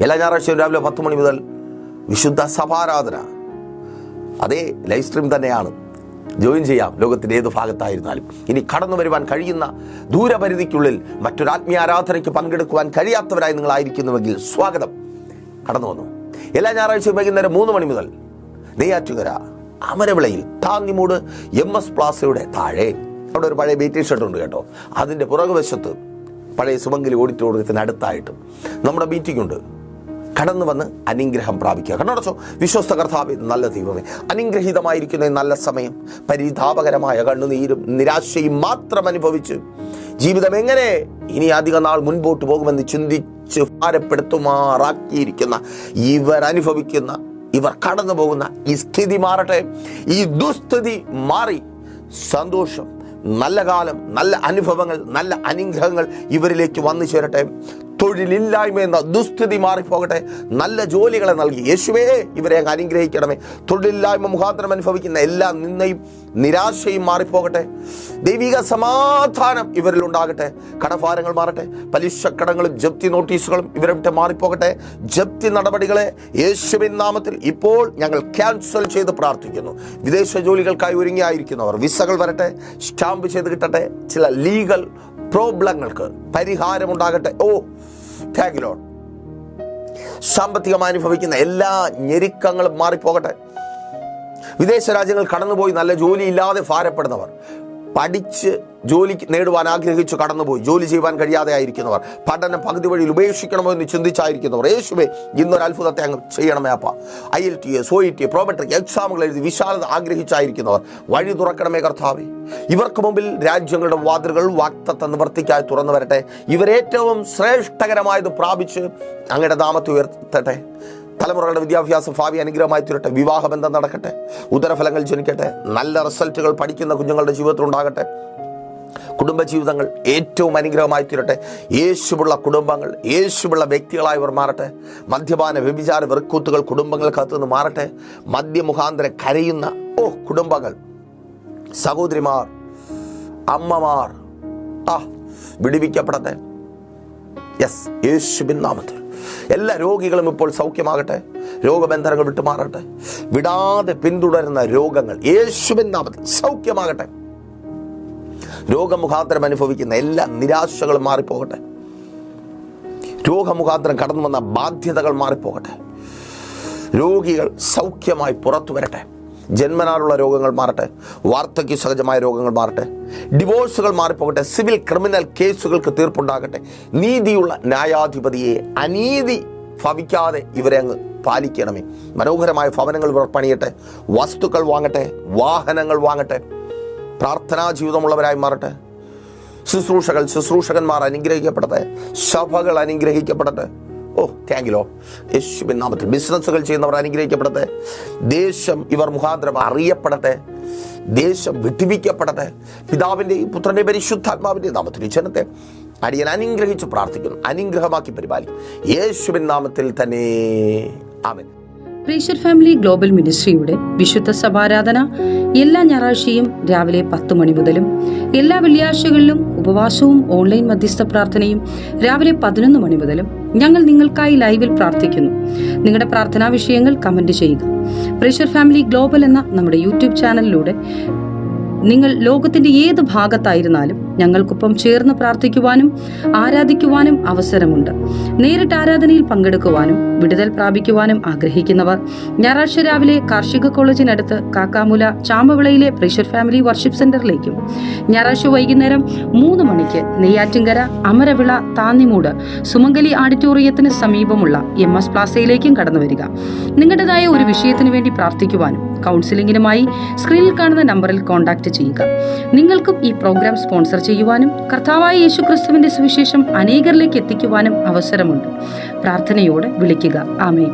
എല്ലാ ഞായറാഴ്ചയും രാവിലെ 10 മണി മുതൽ വിശുദ്ധ സഭാരാധന, അതേ ലൈവ് സ്ട്രീം തന്നെയാണ്. ജോയിൻ ചെയ്യാം, ലോകത്തിൻ്റെ ഏത് ഭാഗത്തായിരുന്നാലും. ഇനി കടന്നു വരുവാൻ കഴിയുന്ന ദൂരപരിധിക്കുള്ളിൽ മറ്റൊരു ആത്മീയ ആരാധനയ്ക്ക് പങ്കെടുക്കുവാൻ കഴിയാത്തവരായി നിങ്ങളായിരിക്കുന്നുവെങ്കിൽ സ്വാഗതം, കടന്നു വന്നു. എല്ലാ ഞായറാഴ്ചയും വൈകുന്നേരം 3 മണി മുതൽ നെയ്യാറ്റുകര അമരവിളയിൽ താന്നിമൂട് MS പ്ലാസയുടെ താഴെ അവിടെ ഒരു പഴയ ബേറ്റി ഷർട്ട് ഉണ്ട് കേട്ടോ. അതിൻ്റെ പുറകുവശത്ത് പഴയ സുമംഗലി ഓഡിറ്റോറിയത്തിന് അടുത്തായിട്ട് നമ്മുടെ മീറ്റിംഗ് ഉണ്ട്. കടന്നു വന്ന് അനുഗ്രഹം പ്രാപിക്കുക. കണ്ണടച്ചോ. വിശ്വസ്ത കർത്താവേ, നല്ല ദൈവമേ, അനുഗ്രഹീതമായിരിക്കുന്ന നല്ല സമയം പരിതാപകരമായ കണ്ണുനീരും നിരാശയും മാത്രം അനുഭവിച്ച് ജീവിതം എങ്ങനെ ഇനി അധിക നാൾ മുൻപോട്ട് പോകുമെന്ന് ചിന്തിച്ച് ഭാരപ്പെടുത്തുമാറാക്കിയിരിക്കുന്ന ഇവർ കടന്നു പോകുന്ന ഈ സ്ഥിതി മാറട്ടെ. ഈ ദുസ്ഥിതി മാറി സന്തോഷം, നല്ല കാലം, നല്ല അനുഭവങ്ങൾ, നല്ല അനുഗ്രഹങ്ങൾ ഇവരിലേക്ക് വന്നു ചേരട്ടെ. തൊഴിലില്ലായ്മ എന്ന ദുസ്ഥിതി മാറിപ്പോകട്ടെ. നല്ല ജോലികളെ നൽകി യേശുവേ ഇവരെ അങ്ങ് അനുഗ്രഹിക്കണമേ. തൊഴിലില്ലായ്മ മുഖാന്തരം അനുഭവിക്കുന്ന എല്ലാ നിന്ദയും നിരാശയും മാറിപ്പോകട്ടെ. ദൈവിക സമാധാനം ഇവരിൽ ഉണ്ടാകട്ടെ. കടഭാരങ്ങൾ മാറട്ടെ. പലിശക്കടങ്ങളും ജപ്തി നോട്ടീസുകളും ഇവരെ വിട്ട് മാറിപ്പോകട്ടെ. ജപ്തി നടപടികളെ യേശുവിൻ നാമത്തിൽ ഇപ്പോൾ ഞങ്ങൾ ക്യാൻസൽ ചെയ്ത് പ്രാർത്ഥിക്കുന്നു. വിദേശ ജോലികൾക്കായി ഒരുങ്ങിയായിരിക്കുന്നവർ വിസകൾ വരട്ടെ, സ്റ്റാമ്പ് ചെയ്ത് കിട്ടട്ടെ. ചില ലീഗൽ പ്രോബ്ലങ്ങൾക്ക് പരിഹാരമുണ്ടാകട്ടെ. Thank you lord. സാമ്പത്തികമായി അനുഭവിക്കുന്ന എല്ലാ ഞെരുക്കങ്ങളും മാറിപ്പോകട്ടെ. വിദേശ രാജ്യങ്ങൾ കടന്നുപോയി നല്ല ജോലി ഇല്ലാതെ ഭാരപ്പെടുന്നവർ, പഠിച്ച് ജോലി നേടുവാൻ ആഗ്രഹിച്ചു കടന്നുപോയി ജോലി ചെയ്യുവാൻ കഴിയാതെ ആയിരിക്കുന്നവർ, പഠനം പകുതി വഴിയിൽ ഉപേക്ഷിക്കണമോ എന്ന് ചിന്തിച്ചായിരിക്കുന്നവർ, യേശുവേ ഇന്നൊരു അത്ഭുതത്തെ അങ്ങ് ചെയ്യണമേ അപ്പ. IELTS, OET, പ്രോമെട്രിക് എക്സാമുകൾ എഴുതി വിശാലത ആഗ്രഹിച്ചായിരിക്കുന്നവർ വഴി തുറക്കണമേ കർത്താവേ. ഇവർക്ക് മുമ്പിൽ രാജ്യങ്ങളുടെ വാതിലുകൾ വാഗ്ദത്ത നിവർത്തിക്കായി തുറന്നു വരട്ടെ. ഇവരേറ്റവും ശ്രേഷ്ഠകരമായത് പ്രാപിച്ച് അങ്ങയുടെ നാമത്തെ ഉയർത്തട്ടെ. തലമുറകളുടെ വിദ്യാഭ്യാസം ഭാവി അനുഗ്രഹമായി തീരട്ടെ. വിവാഹബന്ധം നടക്കട്ടെ. ഉദരഫലങ്ങൾ ജനിക്കട്ടെ. നല്ല റിസൾട്ടുകൾ പഠിക്കുന്ന കുഞ്ഞുങ്ങളുടെ ജീവിതത്തിൽ ഉണ്ടാകട്ടെ. കുടുംബജീവിതങ്ങൾ ഏറ്റവും അനുഗ്രഹമായി തീരട്ടെ. യേശുവുള്ള കുടുംബങ്ങൾ, യേശുവുള്ള വ്യക്തികളായവർ മാറട്ടെ. മദ്യപാന വ്യഭിചാര വെറുക്കൂത്തുകൾ കുടുംബങ്ങൾക്കകത്തു നിന്ന് മാറട്ടെ. മദ്യമുഖാന്തരം കരയുന്ന കുടുംബങ്ങൾ, സഹോദരിമാർ, അമ്മമാർ വിടുവിക്കപ്പെടട്ടെ. യെസ്, യേശുവിൻ നാമത്തിൽ എല്ലാ രോഗികളും ഇപ്പോൾ സൗഖ്യമാകട്ടെ. രോഗബന്ധനങ്ങൾ വിട്ടുമാറട്ടെ. വിടാതെ പിന്തുടരുന്ന രോഗങ്ങൾ യേശുവിൻ നാമത്തിൽ സൗഖ്യമാകട്ടെ. രോഗമുഖാന്തരം അനുഭവിക്കുന്ന എല്ലാ നിരാശകളും മാറിപ്പോകട്ടെ. രോഗമുഖാന്തരം കടന്നു വന്ന ബാധ്യതകൾ മാറിപ്പോകട്ടെ. രോഗികൾ സൗഖ്യമായി പുറത്തു വരട്ടെ. ജന്മനാലുള്ള രോഗങ്ങൾ മാറട്ടെ. വാർദ്ധക്യ സഹജമായ രോഗങ്ങൾ മാറട്ടെ. ഡിവോഴ്സുകൾ മാറിപ്പോകട്ടെ. സിവിൽ ക്രിമിനൽ കേസുകൾക്ക് തീർപ്പുണ്ടാകട്ടെ. നീതിയുള്ള ന്യായാധിപതിയെ അനീതി ഭവിക്കാതെ ഇവരെ അങ്ങ് പാലിക്കണമേ. മനോഹരമായ ഭവനങ്ങൾ ഇവർ പണിയട്ടെ. വസ്തുക്കൾ വാങ്ങട്ടെ. വാഹനങ്ങൾ വാങ്ങട്ടെ. പ്രാർത്ഥനാ ജീവിതമുള്ളവരായി മാറട്ടെ. ശുശ്രൂഷകന്മാർ അനുഗ്രഹിക്കപ്പെടട്ടെ. സഭകൾ അനുഗ്രഹിക്കപ്പെടട്ടെ. Thank you Lord. യേശുവിൻ നാമത്തിൽ ബിസിനസ്സുകൾ ചെയ്യുന്നവർ അനുഗ്രഹിക്കപ്പെടട്ടെ. ദേശം ഇവർ മുഖാന്തരം അറിയപ്പെടട്ടെ. ദേശം വിട്ടുവിക്കപ്പെടട്ടെ. പിതാവിൻ്റെയും പുത്രൻ്റെയും പരിശുദ്ധാത്മാവിൻ്റെയും നാമത്തിൽ ഈ ജനത്തെ അടിയൻ അനുഗ്രഹിച്ച് പ്രാർത്ഥിക്കുന്നു. അനുഗ്രഹമാക്കി പരിപാലിക്കും. യേശുവിൻ നാമത്തിൽ തന്നെ ആമേൻ. പ്രേഷ്യർ ഫാമിലി ഗ്ലോബൽ മിനിസ്ട്രിയുടെ വിശുദ്ധ സഭാരാധന എല്ലാ ഞായറാഴ്ചയും രാവിലെ 10 മണി മുതലും എല്ലാ വെള്ളിയാഴ്ചകളിലും ഉപവാസവും ഓൺലൈൻ മധ്യസ്ഥ പ്രാർത്ഥനയും രാവിലെ 11 മണി മുതലും ഞങ്ങൾ നിങ്ങൾക്കായി ലൈവിൽ പ്രാർത്ഥിക്കുന്നു. നിങ്ങളുടെ പ്രാർത്ഥനാ വിഷയങ്ങൾ കമന്റ് ചെയ്യുക. പ്രേഷ്യർ ഫാമിലി ഗ്ലോബൽ എന്ന നമ്മുടെ യൂട്യൂബ് ചാനലിലൂടെ നിങ്ങൾ ലോകത്തിന്റെ ഏത് ഭാഗത്തായിരുന്നാലും ഞങ്ങൾക്കൊപ്പം ചേർന്ന് പ്രാർത്ഥിക്കുവാനും ആരാധിക്കുവാനും അവസരമുണ്ട്. നേരിട്ട് ആരാധനയിൽ പങ്കെടുക്കുവാനും വിടുതൽ പ്രാപിക്കുവാനും ആഗ്രഹിക്കുന്നവർ ഞായറാഴ്ച രാവിലെ കാർഷിക കോളേജിനടുത്ത് കാക്കാമുല ചാമ്പവിളയിലെ പ്രേഷ്യർ ഫാമിലി വർഷിപ്പ് സെന്ററിലേക്കും ഞായറാഴ്ച വൈകുന്നേരം 3 മണിക്ക് നെയ്യാറ്റിൻകര അമരവിള താന്നിമൂട് സുമംഗലി ഓഡിറ്റോറിയത്തിന് സമീപമുള്ള MS പ്ലാസയിലേക്കും കടന്നു വരിക. നിങ്ങളുടേതായ ഒരു വിഷയത്തിന് വേണ്ടി പ്രാർത്ഥിക്കുവാനും കൗൺസിലിംഗിനുമായി സ്ക്രീനിൽ കാണുന്ന നമ്പറിൽ കോൺടാക്ട് ചെയ്യുക. നിങ്ങൾക്കും ഈ പ്രോഗ്രാം സ്പോൺസർ ചെയ്യുവാനും കർത്താവായ യേശുക്രിസ്തുവിന്റെ സുവിശേഷം അനേകരിലേക്ക് എത്തിക്കുവാനും അവസരമുണ്ട്. പ്രാർത്ഥനയോടെ വിളിക്കുക. ആമേൻ.